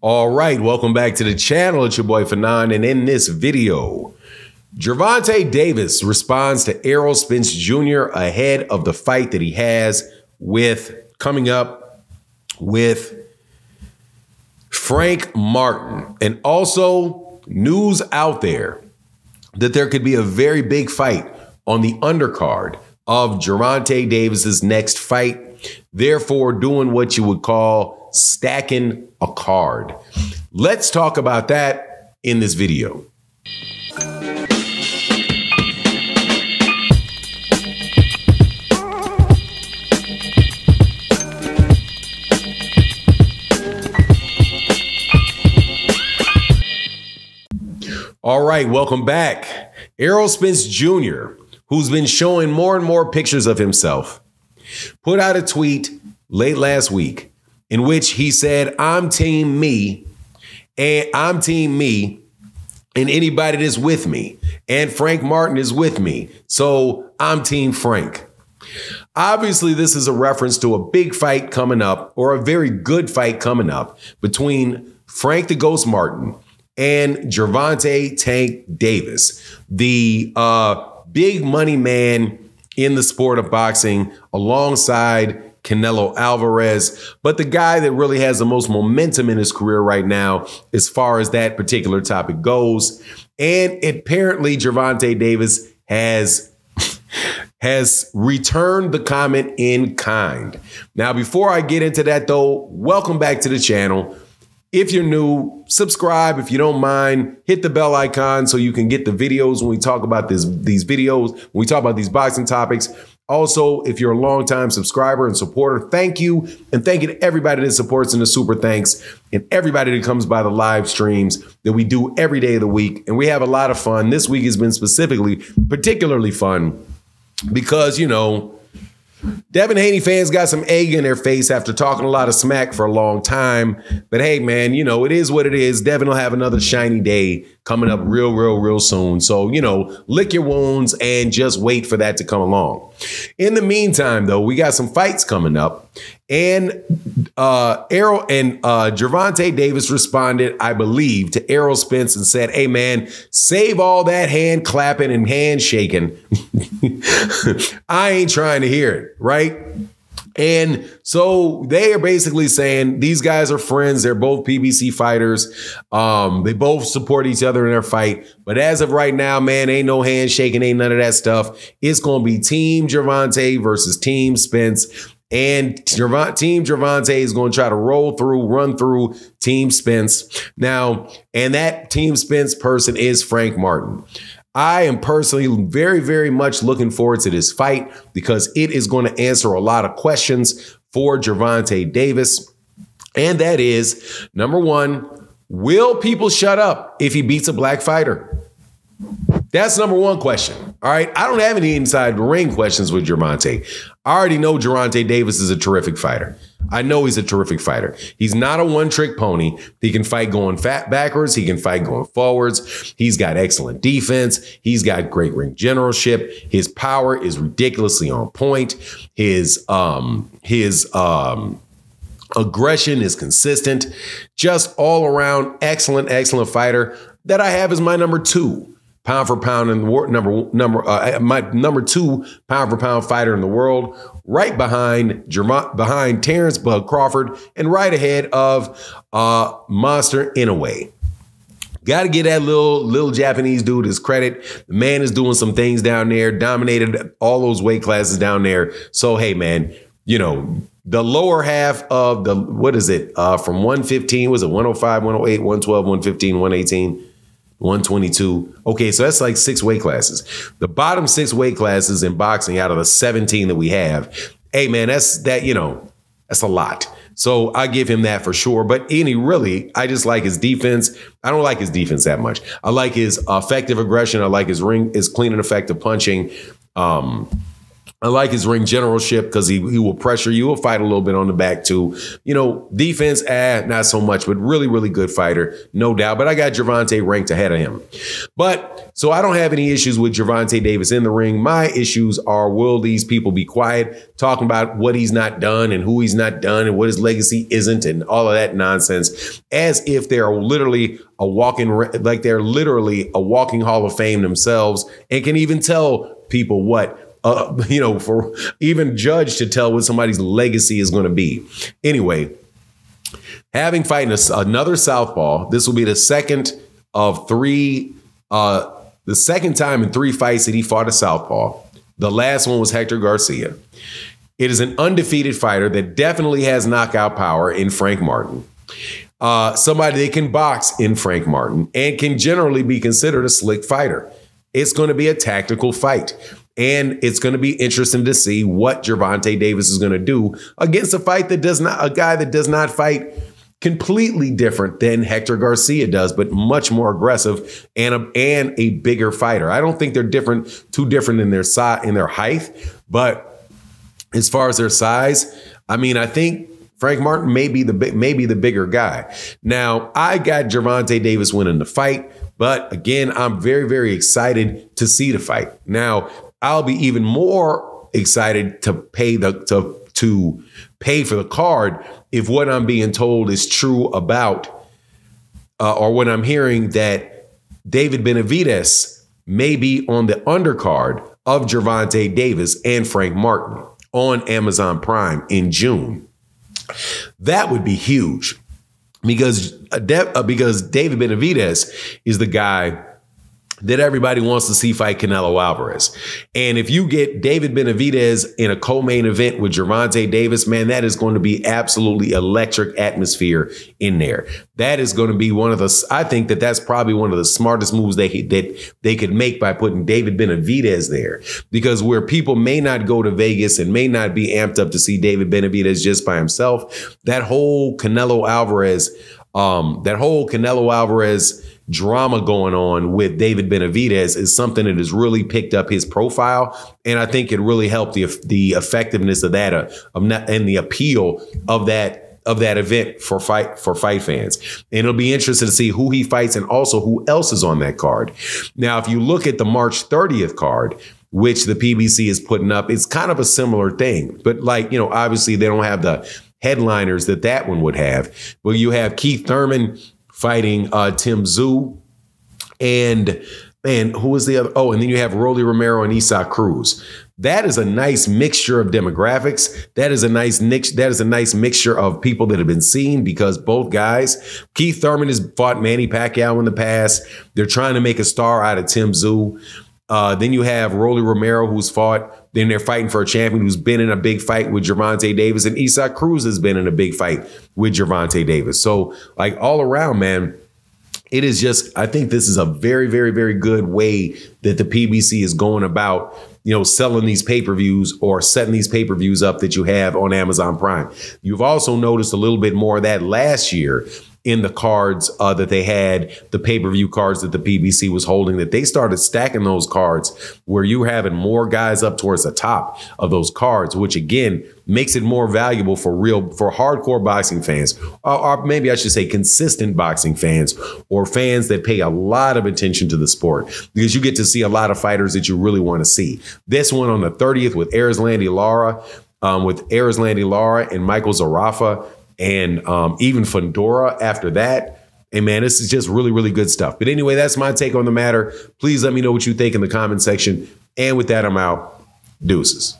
All right, welcome back to the channel. It's your boy Fanon, and in this video, Gervonta Davis responds to Errol Spence Jr. ahead of the fight that he has coming up with Frank Martin. And also news out there that there could be a very big fight on the undercard of Gervonta Davis's next fight, therefore doing what you would call stacking a card. Let's talk about that in this video. All right, welcome back. Errol Spence Jr., who's been showing more and more pictures of himself, put out a tweet late last week in which he said, I'm team me, and anybody that's with me, and Frank Martin is with me, so I'm team Frank. Obviously, this is a reference to a big fight coming up, or a very good fight coming up, between Frank the Ghost Martin and Gervonta Tank Davis, the big money man in the sport of boxing, alongside Canelo Alvarez, but the guy that really has the most momentum in his career right now as far as that particular topic goes. And apparently Gervonta Davis has returned the comment in kind. Now, before I get into that though, welcome back to the channel. If you're new, subscribe. If you don't mind, hit the bell icon so you can get the videos when we talk about these videos, when we talk about these boxing topics. Also, if you're a longtime subscriber and supporter, thank you. And thank you to everybody that supports and the super thanks, and everybody that comes by the live streams that we do every day of the week. And we have a lot of fun. This week has been particularly fun because, you know, Devin Haney fans got some egg in their face after talking a lot of smack for a long time. But hey, man, you know, it is what it is. Devin will have another shiny day coming up real soon. So, you know, lick your wounds and just wait for that to come along. In the meantime, though, we got some fights coming up. And Gervonta Davis responded, I believe, to Errol Spence and said, hey, man, save all that hand clapping and hand shaking. I ain't trying to hear it, right? And so they are basically saying these guys are friends. They're both PBC fighters. They both support each other in their fight. But as of right now, man, ain't no handshaking, ain't none of that stuff. It's going to be Team Gervonta versus Team Spence. And Team Gervonta is going to try to run through Team Spence. Now, and that Team Spence person is Frank Martin. I am personally very much looking forward to this fight because it is going to answer a lot of questions for Gervonta Davis. And that is, number one, will people shut up if he beats a black fighter? That's number one question. All right. I don't have any inside the ring questions with Gervonta. I already know Gervonta Davis is a terrific fighter. I know he's a terrific fighter. He's not a one-trick pony. He can fight going backwards. He can fight going forwards. He's got excellent defense. He's got great ring generalship. His power is ridiculously on point. His aggression is consistent. Just all around excellent fighter that I have as my number two. Pound for pound in the world, my number two pound for pound fighter in the world, right behind Terrence Bud Crawford and right ahead of Monster Inoue. Got to get that little Japanese dude his credit. The man is doing some things down there, dominated all those weight classes down there. So hey, man, you know, the lower half of the, what is it, from 115, was it 105, 108, 112, 115, 118? 122. Okay, so that's like 6 weight classes. The bottom 6 weight classes in boxing out of the 17 that we have. Hey, man, that's a lot. So I give him that for sure. But really, I just like his defense. I don't like his defense that much. I like his effective aggression. I like his clean and effective punching. I like his ring generalship because he will pressure you. He'll fight a little bit on the back too. You know, defense, not so much, but really, really good fighter, no doubt. But I got Gervonta ranked ahead of him. But so I don't have any issues with Gervonta Davis in the ring. My issues are, will these people be quiet, talking about what he's not done and who he's not done and what his legacy isn't and all of that nonsense, as if they're literally a walking Hall of Fame themselves and can even tell people what. For even judge to tell what somebody's legacy is going to be. Anyway, having fighting another southpaw, this will be the second of three, the second time in 3 fights that he fought a southpaw. The last one was Hector Garcia. It is an undefeated fighter that definitely has knockout power in Frank Martin. Somebody that can box in Frank Martin and can generally be considered a slick fighter. It's going to be a tactical fight. And it's going to be interesting to see what Gervonta Davis is going to do against a guy that does not fight completely different than Hector Garcia does, but much more aggressive and a bigger fighter. I don't think they're too different in their size, in their height, but as far as their size, I mean, I think Frank Martin may be the bigger guy. Now, I got Gervonta Davis winning the fight, but again, I'm very, very excited to see the fight. Now, I'll be even more excited to pay for the card if what I'm being told is true about, or when I'm hearing that David Benavidez may be on the undercard of Gervonta Davis and Frank Martin on Amazon Prime in June. That would be huge because David Benavidez is the guy that everybody wants to see fight Canelo Alvarez. And if you get David Benavidez in a co-main event with Gervonta Davis, man, that is going to be absolutely electric atmosphere in there. That is going to be I think that's probably one of the smartest moves they could make by putting David Benavidez there. Because where people may not go to Vegas and may not be amped up to see David Benavidez just by himself, that whole Canelo Alvarez drama going on with David Benavidez is something that has really picked up his profile. And I think it really helped the effectiveness of that and the appeal of that event for fight fans. And it'll be interesting to see who he fights and also who else is on that card. Now, if you look at the March 30th card, which the PBC is putting up, it's kind of a similar thing. But obviously they don't have the headliners that one would have. Well, you have Keith Thurman fighting Tim Tszyu, and man, who was the other? Oh, and then you have Rolly Romero and Isaac Cruz. That is a nice mixture of demographics. That is a nice mixture of people that have been seen, because both guys, Keith Thurman has fought Manny Pacquiao in the past. They're trying to make a star out of Tim Tszyu. Then you have Rolly Romero, who's fought. Then they're fighting for a champion who's been in a big fight with Gervonta Davis, and Isaac Cruz has been in a big fight with Gervonta Davis. So, all around, man, it is just, I think this is a very, very, very good way that the PBC is going about, selling these pay-per-views or setting these pay-per-views up that you have on Amazon Prime. You've also noticed a little bit more of that last year in the cards that they had, the pay-per-view cards that the PBC was holding, that they started stacking those cards where you're having more guys up towards the top of those cards, which again makes it more valuable for hardcore boxing fans, or maybe I should say consistent boxing fans, or fans that pay a lot of attention to the sport, because you get to see a lot of fighters that you really want to see. This one on the 30th with Erislandy Lara, and Michael Zarafa, and even Fundora after that. And man, this is just really, really good stuff. But anyway, that's my take on the matter. Please let me know what you think in the comment section. And with that, I'm out. Deuces.